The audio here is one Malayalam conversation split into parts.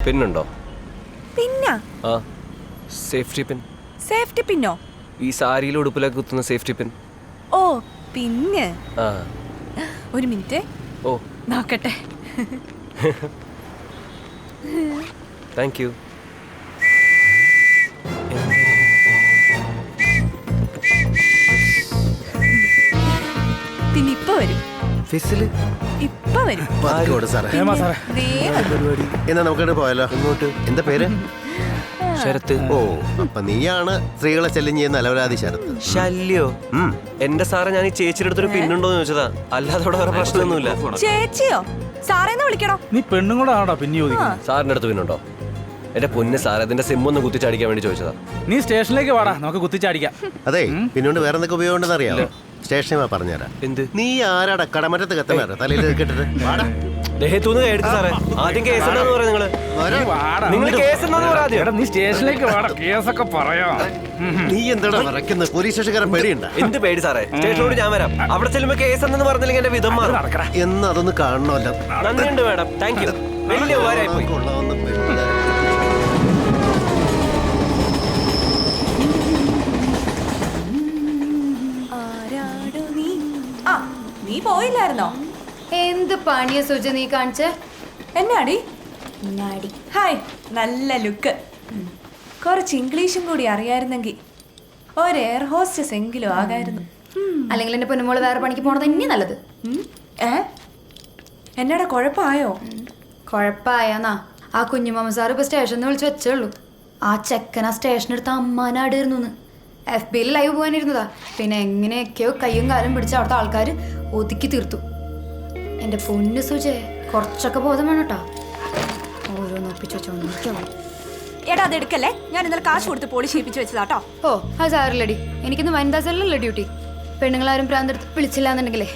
പിന്നുണ്ടോ? പിന്നാ? ആ, സേഫ്റ്റി പിൻ. സേഫ്റ്റി പിന്നോ? ഈ സാരിയിലെ ഉടുപ്പിലൊക്കെ കുത്തുന്ന സേഫ്റ്റി പിൻ. ഓ പിന്ന്. ആ. ഒരു മിനിറ്റ്. ഓ നോക്കട്ടെ. Thank you. പിന്നെ ഇപ്പൊ വരും. ഇപ്പൊ വരും. എന്നാ നമുക്ക് പോയാലോ? ഇങ്ങോട്ട്. എന്താ പേര്? ശരത്ത്. ഓ, അപ്പൊ നീയാണ് സ്ത്രീകളെ ശല്യം ചെയ്യുന്ന അലവലാതി ശരത്ത്. ശല്യോ? എന്റെ സാറേ, ഞാൻ ഈ ചേച്ചിയുടെ അടുത്തൊരു പിന്നുണ്ടോന്ന് ചോദിച്ചതാ, അല്ലാതെ അവിടെ വേറെ പ്രശ്നമൊന്നുമില്ല. ചേച്ചിയോ? സാറേന്ന് വിളിക്കണോ? നീ പെണ്ണും കൂടെ ആണോ പിന്നെ ചോദിക്കുന്നത്? സാറിന്റെ അടുത്ത് പിന്നുണ്ടോ? എന്റെ പൊന്ന് സാറേ, അതിന്റെ സിമ്മൊന്ന് കുത്തിച്ചടിക്കാൻ വേണ്ടി ചോദിച്ചതാ. നീ സ്റ്റേഷനിലേക്ക് വാടാ, നമുക്ക് കുത്തിച്ചടിക്കാം. അതെ, പിന്നോണ്ട് വേറെ എന്തൊക്കെ ഉപയോഗം ഉണ്ടെന്ന് അറിയാമോ? സ്റ്റേഷനിൽ പറഞ്ഞുതരാം. എന്ത്? നീ ആരാടാ കടമറ്റത്ത് കത്തനാറ് തലയിൽ കേട്ടിട്ട്? ദേഹത്തൂന്ന് എടുത്ത് സാറേ. ആദ്യം കേസ് എന്താന്ന് പറയാ നിങ്ങള്? നിങ്ങൾ കേസ് എന്താന്ന് പറയാ. നീ സ്റ്റേഷനിലേക്ക് വാടാ, കേസൊക്കെ പറയാം. നീ എന്താടാ നടക്കുന്നത്? പോലീസ് സ്റ്റേഷൻകാരൻ പേടിയുണ്ടാ? എന്ത് പേടി സാറേ? സ്റ്റേഷനോട് ഞാൻ വരാം. അവിടെ ചെല്ലുമ്പോ കേസ് എന്തെന്ന് പറഞ്ഞില്ലെങ്കിൽ എന്റെ വിധം മാറും. എന്ന് അതൊന്ന് കാണണമല്ലോ. നന്ദിയുണ്ട് മാഡം, താങ്ക് യു. വലിയ ഉപകാരമായി പോയി. നീ പോയില്ലായിരുന്നോ? എന്ത് പണിയ സുജ നീ കാണിച്ചേ? എന്നാടി? ഹായ്, നല്ല ലുക്ക്. കുറച്ച് ഇംഗ്ലീഷും കൂടി അറിയായിരുന്നെങ്കിൽ ഒരു എയർ ഹോസ്റ്റസ് എങ്കിലും ആകായിരുന്നു. അല്ലെങ്കിൽ എന്റെ പൊന്നുമോള് വേറെ പണിക്ക് പോണത് തന്നെ നല്ലത്. എന്നാടാ കുഴപ്പമായോ? കുഴപ്പമായെന്നാ ആ കുഞ്ഞുമാമ സാറ് ഇപ്പൊ സ്റ്റേഷനിൽ വിളിച്ച് വെച്ചുള്ളൂ. ആ ചെക്കൻ ആ സ്റ്റേഷനെടുത്ത് അമ്മാനാടായിരുന്നു. FBയിൽ ലൈവ് പോകാനിരുന്നതാ. പിന്നെ എങ്ങനെയൊക്കെയോ കയ്യും കാലും പിടിച്ച് അവിടുത്തെ ആൾക്കാർ ഒതുക്കി തീർത്തു. എന്റെ പൊന്നു സുജേ, കുറച്ചൊക്കെ ബോധം വേണം കേട്ടോ. ഓരോന്ന് ഒപ്പിച്ച് വെച്ചോ. എടാ അതെടുക്കല്ലേ, ഞാൻ ഇന്നലെ കാശ് കൊടുത്ത് പോളിഷ് ചെയ്യിപ്പിച്ച് വെച്ചതാട്ടോ. ഓ അത് സാറില്ലടി, എനിക്കിന്ന് വനിതാ സെല്ലല്ലേ ഡ്യൂട്ടി. പെണ്ണുങ്ങളാരും പ്രാന്തെടുത്ത് വിളിച്ചില്ല എന്നുണ്ടെങ്കിലേ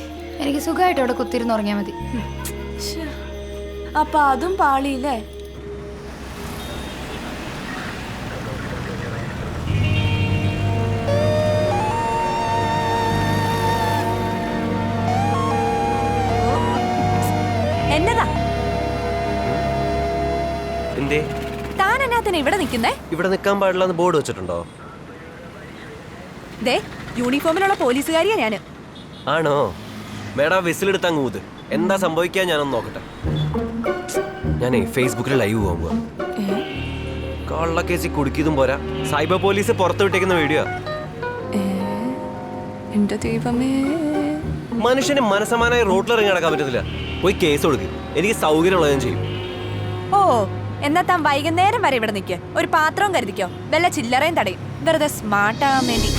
എനിക്ക് സുഖമായിട്ട് അവിടെ കുത്തിരുന്ന് ഉറങ്ങിയാൽ മതി. അപ്പൊ അതും പാളിയില്ലേ? എന്നതാ? എന്തേ താൻ എന്നാത്തിന് ഇവിടെ നിൽക്കുന്നേ? ഇവിടെ നിൽക്കാൻ പാടില്ലെന്ന് ബോർഡ് വെച്ചിട്ടുണ്ടോ? ദേ, യൂണിഫോമിലുള്ള പോലീസുകാരിയാ ഞാന്. ആണോ? മേഡം വിസിലെടുത്ത് അങ്ങ് ഊത്. എന്താ സംഭവിക്കാൻ ഞാനൊന്ന് നോക്കട്ടെ. ഞാനേ ഫേസ്ബുക്കിൽ ലൈവ് പോകാൻ പോവാ. കള്ളക്കേസി കുടുക്കിയതും പോരാ, സൈബർ പോലീസ് പുറത്തു വിട്ടേക്കുന്ന വീഡിയോ. എന്റെ ദൈവമേ, മനുഷ്യന് മനസ്സമാനായി റോഡിലിറങ്ങി നടക്കാൻ പറ്റത്തില്ല. പോയി കേസ് കൊടുക്കും. എനിക്ക് സൗകര്യമുള്ളത് ഞാൻ ചെയ്യും. ഓ, എന്നാ താൻ വൈകുന്നേരം വരെ ഇവിടെ നിൽക്കുക. ഒരു പാത്രവും കരുതിക്കോ, വല്ല ചില്ലറയും തടയും. വെറുതെ സ്മാർട്ട് ആകാൻ വേണ്ടി.